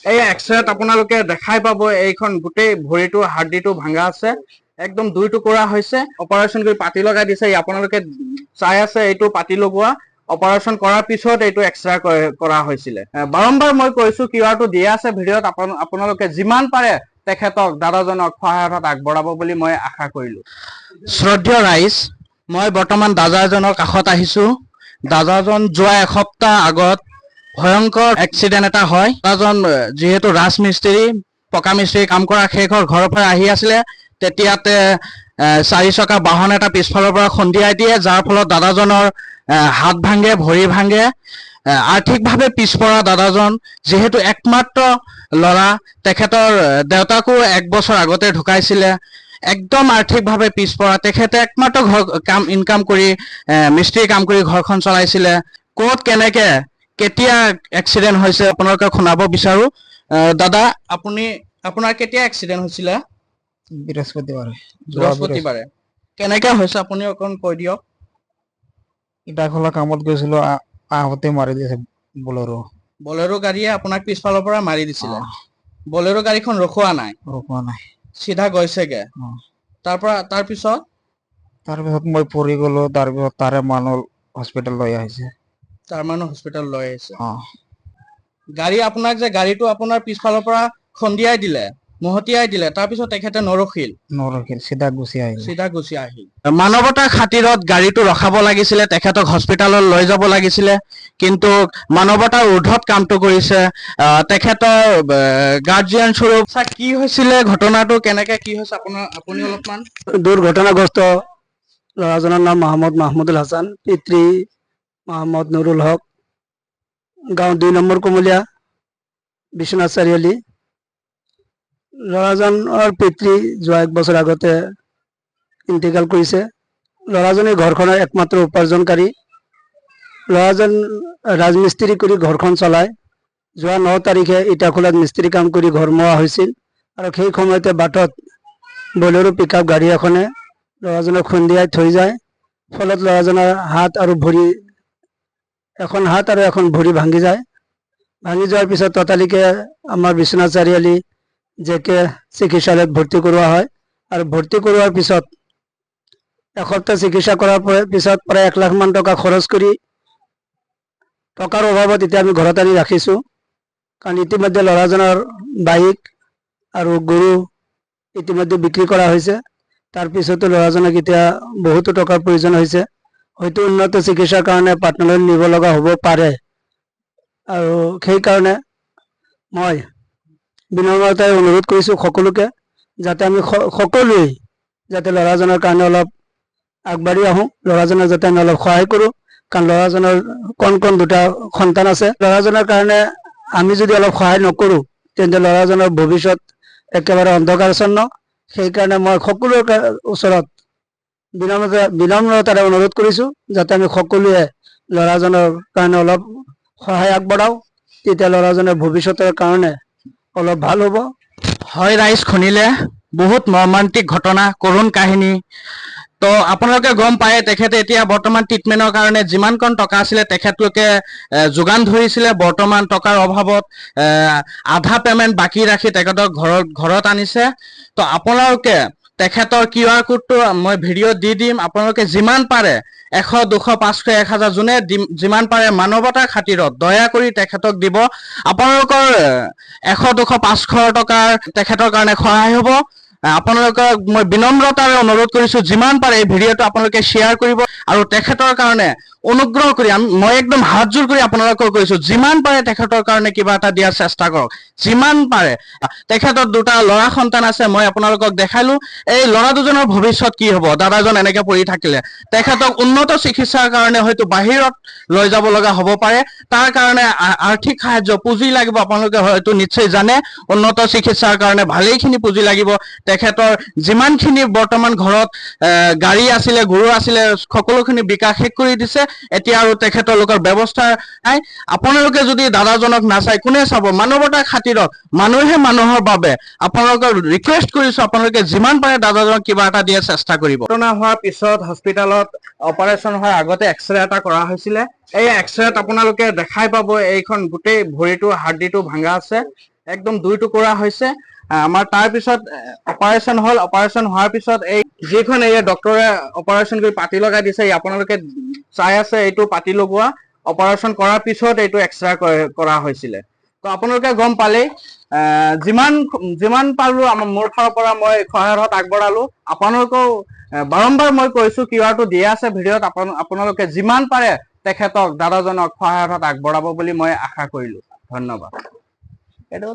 এই এক্সৰেত আপোনালোকে দেখাই পাব এইখন গোটেই ভৰিটো হাৰ্ডিটো ভাঙা আছে, একদম দুই টুকুৰা হৈছে। অপাৰেশ্যন কৰি পাতি লগাই দিছে, আপোনালোকে চাই আছে এইটো পাতি লগোৱা। অপাৰেশ্যন কৰাৰ পিছত এইটো এক্সৰে কৰা হৈছিলে। বাৰম্বাৰ মই কৈছো, কিউআৰটো দিয়া আছে ভিডিঅ'ত, আপোনালোকে যিমান পাৰে তেখেতক দাদাজনক সহায়ৰ হাত আগবঢ়াব বুলি মই আশা কৰিলো। শ্ৰদ্ধেয় ৰাইজ, মই বৰ্তমান দাদাজনৰ কাষত আহিছো। দাদাজন যোৱা এসপ্তাহ আগত ভয়ংকৰ এক্সিডেণ্ট এটা হয়। দাদাজন যিহেতু ৰাজমিস্ত্ৰী, পকা মিস্ত্ৰী কাম কৰা শেষ হৈ ঘৰৰ পৰা আহি আছিলে, তেতিয়াতে 4 চকা বাহন এটা পিছফালৰ পৰা খুন্দিয়াই দিয়ে, যাৰ ফলত দাদাজনৰ হাত ভাঙে, ভৰি ভাঙে। আৰ্থিকভাৱে পিছপৰা দাদাজন, যিহেতু একমাত্ৰ ল'ৰা, তেখেতৰ দেউতাকো 1 বছৰ আগতে ঢুকাইছিলে। একদম আৰ্থিকভাৱে পিছপৰা, তেখেতে একমাত্ৰ ইনকাম কৰি মিস্ত্ৰী কাম কৰি ঘৰখন চলাইছিলে। ক'ত কেনেকে কেতিয়া এক্সিডেণ্ট হৈছে আপোনালোকে শুনাব বিচাৰো। দাদা, আপোনাৰ কেতিয়া এক্সিডেণ্ট হৈছিলে? বৃহস্পতিবাৰে। কেনেকে হৈছে আপুনি অকণ কৈ দিয়ক। ইটাখোলা কামত গৈছিলো, আহোঁতে মাৰি দিছে বলেৰো গাড়ীয়ে আপোনাক পিছফালৰ পৰা মাৰি দিছিলে। বলেৰো গাড়ীখন ৰখোৱা নাই? চিধা গৈছেগে। তাৰপিছত মই পৰি গলো। তাৰপিছত তাৰে মানুহ হস্পিটেল লৈ আহিছে। গাড়ী আপোনাক যে গাড়ীটো আপোনাৰ পিছফালৰ পৰা খুন্দিয়াই দিলে, মহতিয়াই দিলে, তাৰপিছত তেখেতে নৰখিল, চিধা গুচি আহিল। মানৱতাৰ খাতিৰত গাড়ীটো ৰখাব লাগিছিলে, তেখেতক হস্পিটালত লৈ যাব লাগিছিলে, কিন্তু মানৱতাৰ ঊৰ্ধত কামটো কৰিছে। তেখেতৰ গাৰ্জিয়ান স্বৰূপ কি হৈছিলে ঘটনাটো, কেনেকে কি হৈছে আপুনি অলপমান। দুৰ্ঘটনাগ্ৰস্ত ল'ৰাজনৰ নাম মাহমুদুল হাছান, পিতৃ মহম্মদ নুৰুল হক, গাঁও 2 নম্বৰ কুমলীয়া, বিশ্বনাথ চাৰিআলি। ল'ৰাজনৰ পিতৃ যোৱা 1 বছৰ আগতে ইন্তেকাল কৰিছে। ল'ৰাজনে ঘৰখনৰ একমাত্ৰ উপাৰ্জনকাৰী। ল'ৰাজন ৰাজমিস্ত্ৰী কৰি ঘৰখন চলায়। যোৱা 9 তাৰিখে ইটাখোলাত মিস্ত্ৰী কাম কৰি ঘৰ মোৱা হৈছিল, আৰু সেই সময়তে বাটত বলেৰো পিকআপ গাড়ী এখনে ল'ৰাজনক খুন্দিয়াই থৈ যায়। ফলত ল'ৰাজনৰ এখন হাত আৰু এখন ভৰি ভাঙি যায়। ভাঙি যোৱাৰ পিছত ততালিকে আমাৰ বিশ্বনাথ চাৰিআলি JK চিকিৎসালয়ত ভৰ্তি কৰোৱা হয়, আৰু ভৰ্তি কৰোৱাৰ পিছত এসপ্তাহ চিকিৎসা কৰাৰ পিছত প্ৰায় 1 লাখ মান টকা খৰচ কৰি, টকাৰ অভাৱত এতিয়া আমি ঘৰত আনি ৰাখিছো। কাৰণ ইতিমধ্যে ল'ৰাজনৰ বাইক আৰু গৰু ইতিমধ্যে বিক্ৰী কৰা হৈছে। তাৰপিছতো ল'ৰাজনক এতিয়া বহুতো টকাৰ প্ৰয়োজন হৈছে। হয়তো উন্নত চিকিৎসাৰ কাৰণে পাটনালৈ নিব লগা হ'ব পাৰে। আৰু সেইকাৰণে মই বিনম্ৰতাৰে অনুৰোধ কৰিছো সকলোকে, যাতে আমি সকলোৱে যাতে ল'ৰাজনৰ কাৰণে অলপ আগবাঢ়ি আহোঁ, ল'ৰাজনক যাতে আমি অলপ সহায় কৰোঁ। কাৰণ ল'ৰাজনৰ কণ 2টা সন্তান আছে। ল'ৰাজনৰ কাৰণে আমি যদি অলপ সহায় নকৰোঁ, তেন্তে ল'ৰাজনৰ ভৱিষ্যত একেবাৰে অন্ধকাৰাচ্ছন্ন। সেইকাৰণে মই সকলোৰে ওচৰত বিনম্ৰতাৰে অনুৰোধ কৰিছো, যাতে আমি সকলোৱে ল'ৰাজনৰ কাৰণে অলপ সহায় আগবঢ়াও, তেতিয়া ল'ৰাজনৰ ভৱিষ্যতৰ কাৰণে অলপ ভাল হ'ব। হয় ৰাইজ, শুনিলে বহুত মৰ্মান্তিক ঘটনা, কৰুণ কাহিনী। তো আপোনালোকে গম পায়, তেখেতে এতিয়া বৰ্তমান ট্ৰিটমেণ্টৰ কাৰণে যিমানকণ টকা আছিলে তেখেতলোকে যোগান ধৰিছিলে। বৰ্তমান টকাৰ অভাৱত আধা পেমেণ্ট বাকী ৰাখি তেখেতক ঘৰত আনিছে। তো আপোনালোকে তেখেতৰ QR কোডটো মই ভিডিঅ'ত দি দিম। আপোনালোকে যিমান পাৰে 100, 200, 500, 1000 যোনে যিমান পাৰে মানৱতাৰ খাতিৰত দয়া কৰি তেখেতক দিব। আপোনালোকৰ 100, 200, 500 টকাৰ তেখেতৰ কাৰণে সহায় হ'ব। আপোনালোকক মই বিনম্ৰতাৰে অনুৰোধ কৰিছো, যিমান পাৰে এই ভিডিঅ'টো আপোনালোকে শ্বেয়াৰ কৰিব, আৰু তেখেতৰ কাৰণে অনুগ্ৰহ কৰি মই একদম হাতজোৰ কৰি আপোনালোকক কৈছো, যিমান পাৰে তেখেতৰ কাৰণে কিবা এটা দিয়াৰ চেষ্টা কৰক, যিমান পাৰে। তেখেতৰ 2টা ল'ৰা সন্তান আছে, মই আপোনালোকক দেখালো। এই ল'ৰা দুজনৰ ভৱিষ্যত কি হ'ব দাদাজন এনেকে পৰি থাকিলে? তেখেতক উন্নত চিকিৎসাৰ কাৰণে হয়তো বাহিৰত লৈ যাব লগা হ'ব পাৰে। তাৰ কাৰণে আৰ্থিক সাহায্য, পুঁজি লাগিব। আপোনালোকে হয়তো নিশ্চয় জানে, উন্নত চিকিৎসাৰ কাৰণে ভালেইখিনি পুঁজি লাগিব। তেখেতৰ যিমানখিনি বৰ্তমান ঘৰত গাড়ী আছিলে, গৰু আছিলে, সকলোখিনি বিকাশ শেষ কৰি দিছে। এতিয়া আৰু তেখেতলোকৰ ব্যৱস্থা নাই। আপোনালোকে যদি দাদাজনক নাচাই কোনে চাব? মানৱতাৰ খাতিৰত, মানুহে মানুহৰ বাবে আপোনালোকক ৰিকুৱেষ্ট কৰিছো, আপোনালোকে যিমান পাৰে দাদাজনক কিবা এটা দিয়াৰ চেষ্টা কৰিব। ঘটনা হোৱাৰ পিছত হস্পিটালত অপাৰেশ্যন হোৱাৰ আগতে এক্সৰে এটা কৰা হৈছিলে। এই এক্সৰেত আপোনালোকে দেখাই পাব এইখন গোটেই ভৰিটো হাৰ্ডিটো ভাঙা আছে, একদম 2 টুকুৰা হৈছে আমাৰ। তাৰ পিছত অপাৰেশ্যন হ'ল। অপাৰেশ্যন হোৱাৰ পিছত এই যিখন এই ডক্টৰে অপাৰেশ্যন কৰি পাতি লগাই দিছে, আপোনালোকে চাই আছে, এইটো পাতি লগোৱা। অপাৰেশ্যন কৰাৰ পিছত এইটো এক্সৰে কৰা হৈছিলে। তো আপোনালোকে গম পালেই। যিমান পাৰো মোৰ ফালৰ পৰা মই সহায়ৰ হাত আগবঢ়ালো। আপোনালোকেও বাৰম্বাৰ মই কৈছো, কিউআৰটো দিয়া আছে ভিডিঅ'ত, আপোনালোকে যিমান পাৰে তেখেতক, দাদাজনক সহায়ৰ হাত আগবঢ়াব বুলি মই আশা কৰিলো। ধন্যবাদ।